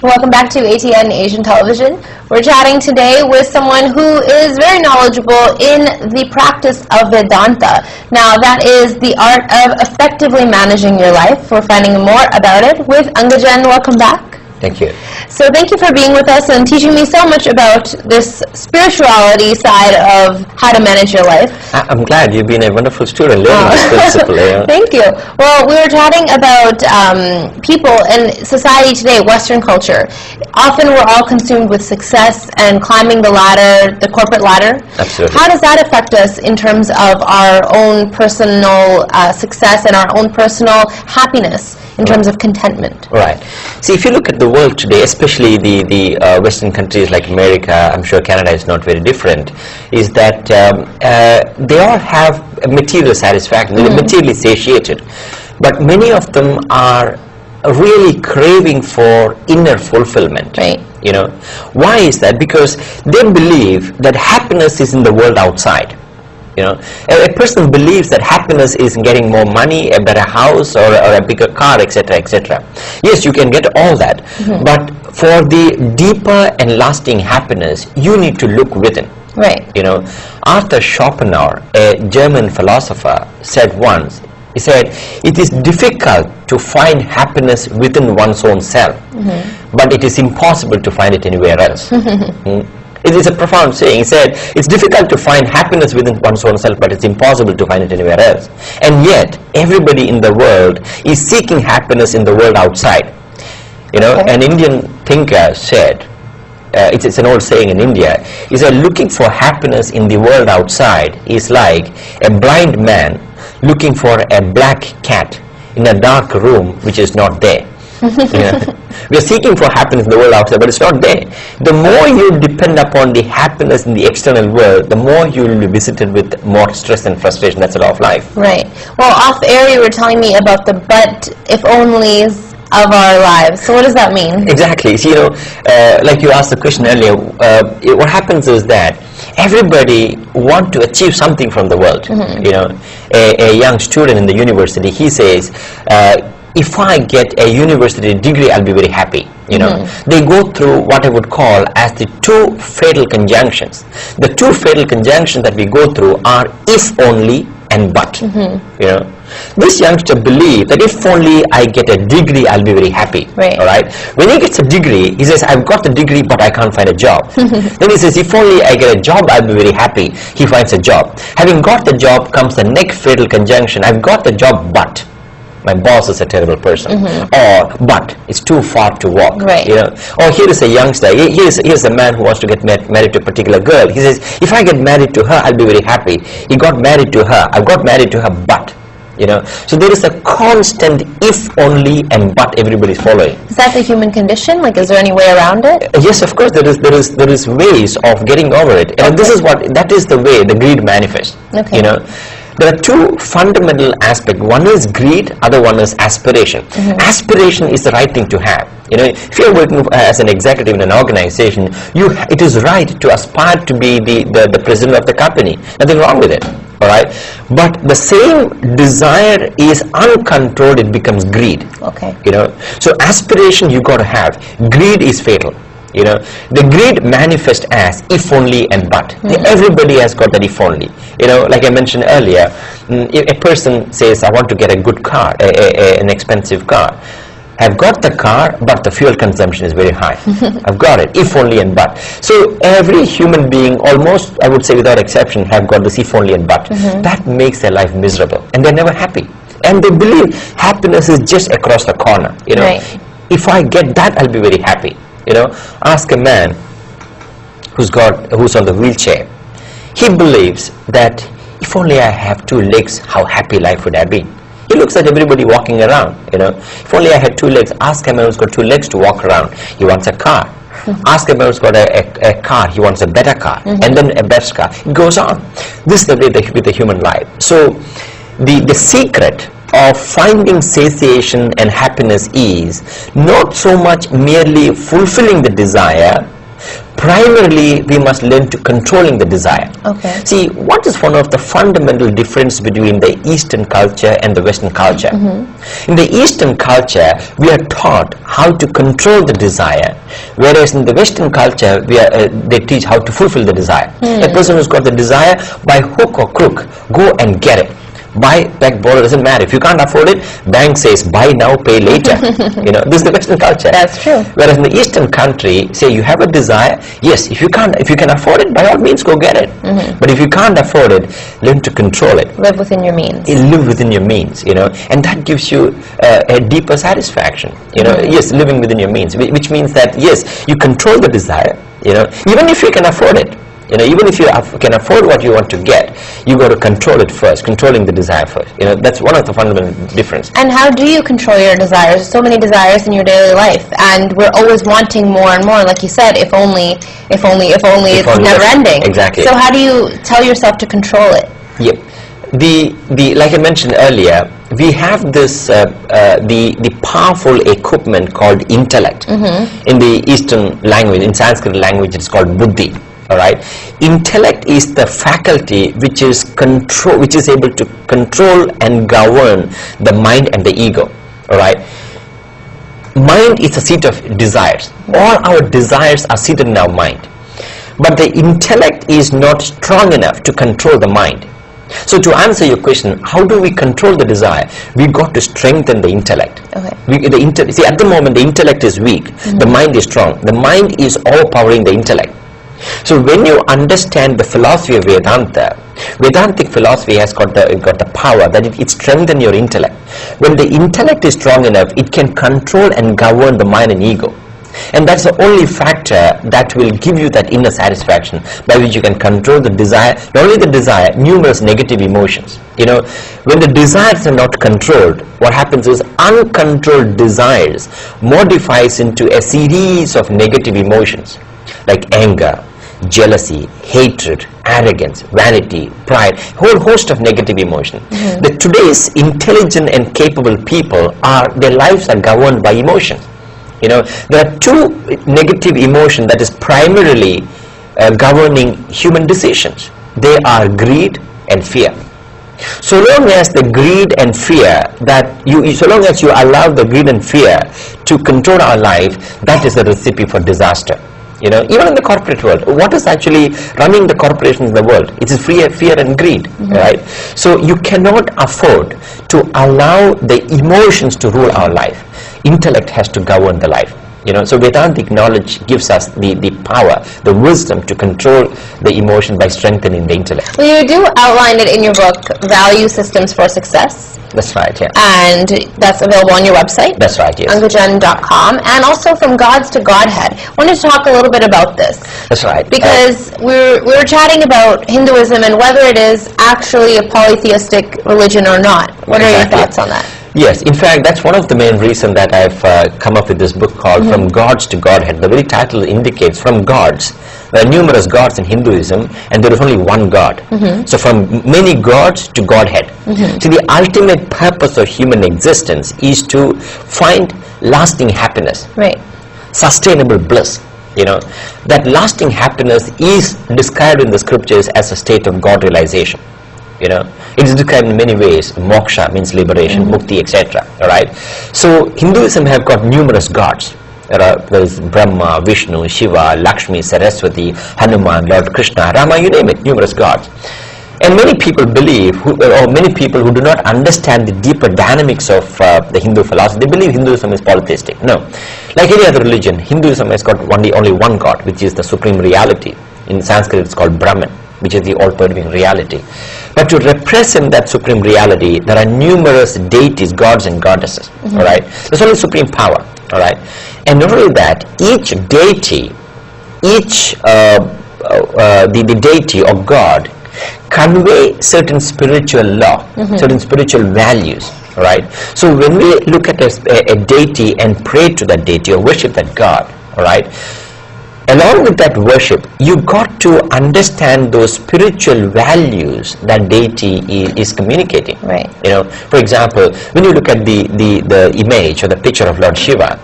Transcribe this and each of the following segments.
Welcome back to ATN Asian Television. We're chatting today with someone who is very knowledgeable in the practice of Vedanta. Now, that is the art of effectively managing your life. We're finding more about it with Angajan. Welcome back. Thank you. So thank you for being with us and teaching me so much about this spirituality side of how to manage your life. I'm glad you've been a wonderful student learning this principle. Yeah. Thank you. Well, we were chatting about people in society today, Western culture. Often we're all consumed with success and climbing the ladder, the corporate ladder. Absolutely. How does that affect us in terms of our own personal success and our own personal happiness? In terms of contentment. Right. See, if you look at the world today, especially the Western countries like America, I'm sure Canada is not very different, is that they all have material satisfaction, they're materially satiated. But many of them are really craving for inner fulfillment. Right. You know, why is that? Because they believe that happiness is in the world outside. You know, a person believes that happiness is getting more money, a better house, or a bigger car, etc., etc. Yes, you can get all that, but for the deeper and lasting happiness, you need to look within. Right. You know, Arthur Schopenhauer, a German philosopher, said once, he said, it is difficult to find happiness within one's own self, but it is impossible to find it anywhere else. It is a profound saying. He said, it's difficult to find happiness within one's own self, but it's impossible to find it anywhere else. And yet, everybody in the world is seeking happiness in the world outside. You know, an Indian thinker said, it's an old saying in India, he said, looking for happiness in the world outside is like a blind man looking for a black cat in a dark room which is not there. We are seeking for happiness in the world outside, but it's not there. The more you depend upon the happiness in the external world, the more you will be visited with more stress and frustration. That's the law of life. Right. Well, off air you were telling me about the but if onlys of our lives. So what does that mean? Exactly. So, you know, like you asked the question earlier, what happens is that everybody want to achieve something from the world. You know, a young student in the university, he says, if I get a university degree, I'll be very happy. You know, they go through what I would call as the two fatal conjunctions. The two fatal conjunctions that we go through are if only and but. You know, this youngster believes that if only I get a degree, I'll be very happy. Right. All right. When he gets a degree, he says, I've got the degree, but I can't find a job. Then he says, if only I get a job, I'll be very happy. He finds a job. Having got the job comes the next fatal conjunction. I've got the job, but my boss is a terrible person, or but it's too far to walk. Right. You know, or here is a youngster. Here's a man who wants to get married to a particular girl. He says, if I get married to her, I'll be very happy. He got married to her. I've got married to her, but. You know, so there is a constant if only and but everybody is following. Is that the human condition? Like, is there any way around it? Yes, of course there is ways of getting over it, and this is that is the way the greed manifests. Okay. You know, there are two fundamental aspects. One is greed, other one is aspiration. Aspiration is the right thing to have. You know, if you're working as an executive in an organization, it is right to aspire to be the president of the company. Nothing wrong with it. All right, but the same desire is uncontrolled, it becomes greed. Okay. You know, so aspiration you got to have. Greed is fatal. You know, the greed manifests as if only and but. Everybody has got that if only. You know, like I mentioned earlier, if a person says, I want to get a good car, an expensive car. I've got the car, but the fuel consumption is very high. I've got it, if only and but. So every human being, almost, I would say without exception, have got this if only and but. That makes their life miserable, and they're never happy. And they believe happiness is just across the corner. You know, if I get that, I'll be very happy. You know, ask a man who's on the wheelchair. He believes that if only I have two legs, how happy life would have been. He looks at everybody walking around, you know. If only I had two legs. Ask a man who's got two legs to walk around. He wants a car. Ask a man who's got a car. He wants a better car. And then a best car. It goes on. This is the way with the human life. So the secret of finding satiation and happiness is not so much merely fulfilling the desire, primarily we must learn to controlling the desire. Okay. See, what is one of the fundamental difference between the Eastern culture and the Western culture? In the Eastern culture, we are taught how to control the desire, whereas in the Western culture, they teach how to fulfill the desire. A person who's got the desire, by hook or crook, go and get it. Buy, beg, borrow, doesn't matter. If you can't afford it, bank says buy now, pay later. This is the Western culture. That's true. Whereas in the Eastern country, say you have a desire, yes, if you can afford it, by all means go get it. But if you can't afford it, learn to control it. Live within your means. Live within your means, and that gives you a deeper satisfaction. Yes, living within your means, which means that yes, you control the desire. Even if you can afford it. Even if you can afford what you want to get, you got to control it first, controlling the desire first. That's one of the fundamental difference. And how do you control your desires? There's so many desires in your daily life, and we're always wanting more and more. Like you said, if only, it's never ending. Exactly. So how do you tell yourself to control it? Yep. The like I mentioned earlier, we have this the powerful equipment called intellect. In the Eastern language, in Sanskrit language, it's called buddhi. All right. Intellect is the faculty which is able to control and govern the mind and the ego. All right. Mind is the seat of desires. All our desires are seated in our mind, but the intellect is not strong enough to control the mind. So to answer your question, how do we control the desire? We got to strengthen the intellect. Okay. See, at the moment the intellect is weak, the mind is strong. The mind is overpowering the intellect. So when you understand the philosophy of Vedanta, Vedantic philosophy has got the power that it strengthens your intellect. When the intellect is strong enough, it can control and govern the mind and ego. And that's the only factor that will give you that inner satisfaction by which you can control the desire, not only the desire, numerous negative emotions. When the desires are not controlled, what happens is uncontrolled desires modifies into a series of negative emotions like anger, jealousy, hatred, arrogance, vanity, pride, whole host of negative emotions. Today's intelligent and capable people their lives are governed by emotions. There are two negative emotions that is primarily governing human decisions. They are greed and fear. So long as the greed and fear so long as you allow the greed and fear to control our life, that is a recipe for disaster. Even in the corporate world, what is actually running the corporations in the world? It is fear and greed, right? So you cannot afford to allow the emotions to rule our life. Intellect has to govern the life. So Vedantic knowledge gives us the power, the wisdom to control the emotion by strengthening the intellect. Well, you do outline it in your book, Value Systems for Success. That's right, yeah. And that's available on your website. That's right, yes. Angajan.com, and also From Gods to Godhead. I wanted to talk a little bit about this. That's right. Because we were chatting about Hinduism and whether it is actually a polytheistic religion or not. What are your thoughts on that? Yes, in fact, that's one of the main reasons that I've come up with this book called From Gods to Godhead. The very title indicates from gods. There are numerous gods in Hinduism, and there is only one God. So from many gods to Godhead. So the ultimate purpose of human existence is to find lasting happiness, sustainable bliss. That lasting happiness is described in the scriptures as a state of God realization. It is described in many ways. Moksha means liberation, mukti, etc. All right. So Hinduism have got numerous gods. There is Brahma, Vishnu, Shiva, Lakshmi, Saraswati, Hanuman, Lord Krishna, Rama, you name it, numerous gods. And many people believe, or many people who do not understand the deeper dynamics of the Hindu philosophy, they believe Hinduism is polytheistic. No. Like any other religion, Hinduism has got only one God, which is the supreme reality. In Sanskrit, it's called Brahman, which is the all-pervading reality. But to represent that supreme reality, there are numerous deities, gods and goddesses. All right. There's only supreme power. All right. And not only that, each deity, the deity or God convey certain spiritual law, certain spiritual values. All right. So when we look at a deity and pray to that deity or worship that God, all right, along with that worship, you got to understand those spiritual values that deity is communicating. Right. For example, when you look at the image or the picture of Lord Shiva,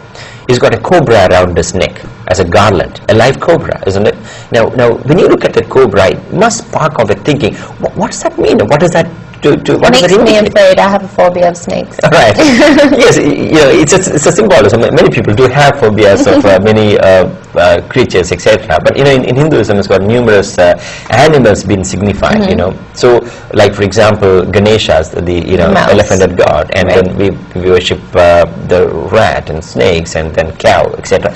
he's got a cobra around his neck as a garland, a live cobra, isn't it? Now, when you look at that cobra, it must spark of a thinking, what does that mean? What does that what makes me afraid. I have a phobia of snakes. All right. Yes, it's a symbolism. Many people do have phobias of many creatures, etc. But in Hinduism, it's got numerous animals being signified. So, like for example, Ganesha's the elephant god, and then we worship the rat and snakes and then cow, etc.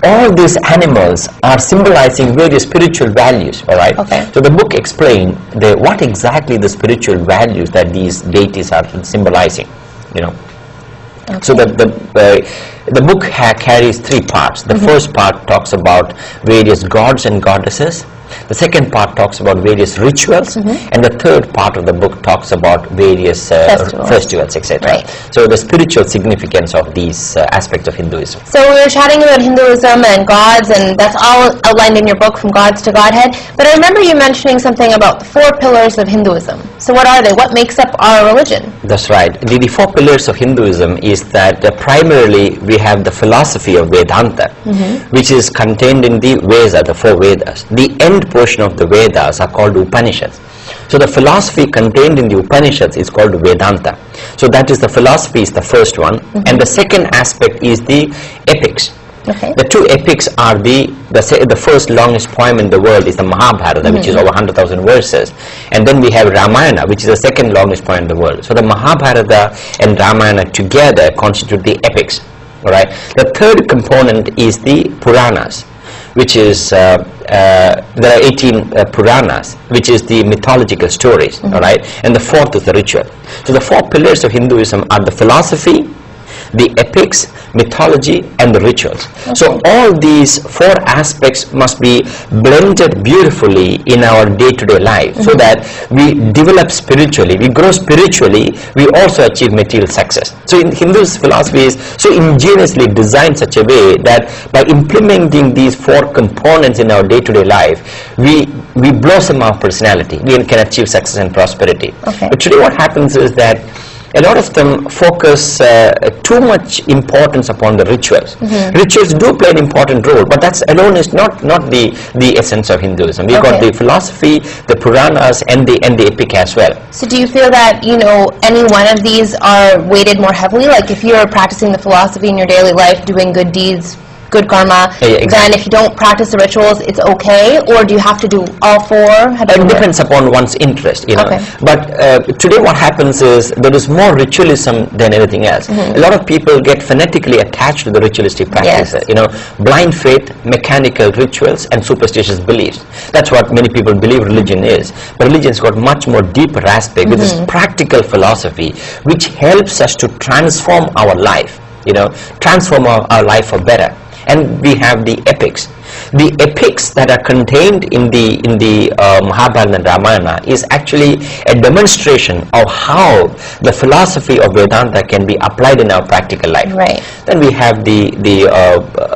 All these animals are symbolizing various spiritual values, all right? Okay. So the book explains what exactly the spiritual values that these deities are symbolizing, Okay. So the book carries 3 parts. The first part talks about various gods and goddesses. The second part talks about various rituals, and the third part of the book talks about various festivals, etc. Right. So the spiritual significance of these aspects of Hinduism. So we were chatting about Hinduism and gods, and that's all outlined in your book, From Gods to Godhead. But I remember you mentioning something about the 4 pillars of Hinduism. So what are they? What makes up our religion? That's right. The 4 pillars of Hinduism is that primarily we have the philosophy of Vedanta, which is contained in the Veda, the 4 Vedas. The end portion of the Vedas are called Upanishads. So the philosophy contained in the Upanishads is called Vedanta. So that is the philosophy is the first one, and the second aspect is the epics. Okay. The 2 epics are the first longest poem in the world is the Mahabharata, which is over 100,000 verses, and then we have Ramayana, which is the second longest poem in the world. So the Mahabharata and Ramayana together constitute the epics. All right. The third component is the Puranas, which is there are 18 Puranas, which is the mythological stories, all right, and the fourth is the ritual. So the 4 pillars of Hinduism are the philosophy, the epics, mythology, and the rituals. Okay. So all these 4 aspects must be blended beautifully in our day-to-day life, so that we develop spiritually, we grow spiritually, we also achieve material success. So in Hindu's philosophy is so ingeniously designed such a way that by implementing these 4 components in our day-to-day life, we blossom our personality, we can achieve success and prosperity. Okay. But today what happens is that a lot of them focus too much importance upon the rituals. Rituals do play an important role, but that alone is not the essence of Hinduism. We've got the philosophy, the Puranas, and the epic as well. So do you feel that any one of these are weighted more heavily? Like if you're practicing the philosophy in your daily life, doing good deeds, good karma, then if you don't practice the rituals, it's okay? Or do you have to do all 4? It depends upon one's interest, Okay. But today what happens is there is more ritualism than anything else. A lot of people get fanatically attached to the ritualistic practices. Blind faith, mechanical rituals, and superstitious beliefs. That's what many people believe religion is. But religion's got much more deeper aspect, which is practical philosophy, which helps us to transform our life, transform our life for better. And we have the epics. The epics that are contained in the Mahabharata and Ramayana is actually a demonstration of how the philosophy of Vedanta can be applied in our practical life. Right. Then we have the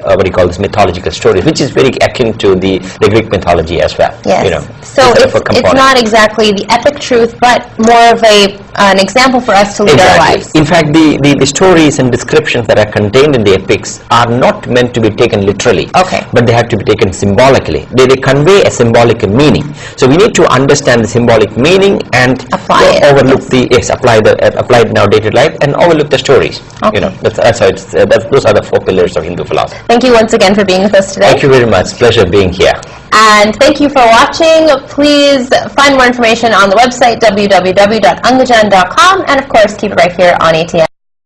what do you call this, mythological stories, which is very akin to the Greek mythology as well. Yes. So it's not exactly the epic truth, but more of an example for us to lead our lives. In fact, the stories and descriptions that are contained in the epics are not meant to be taken literally, but they have to be taken symbolically. They convey a symbolic meaning. So we need to understand the symbolic meaning and apply apply it in our day-to-day life and overlook the stories. That's how those are the 4 pillars of Hindu philosophy. Thank you once again for being with us today. Thank you very much. Pleasure being here. And thank you for watching. Please find more information on the website www.angajan.com, and of course keep it right here on ATN.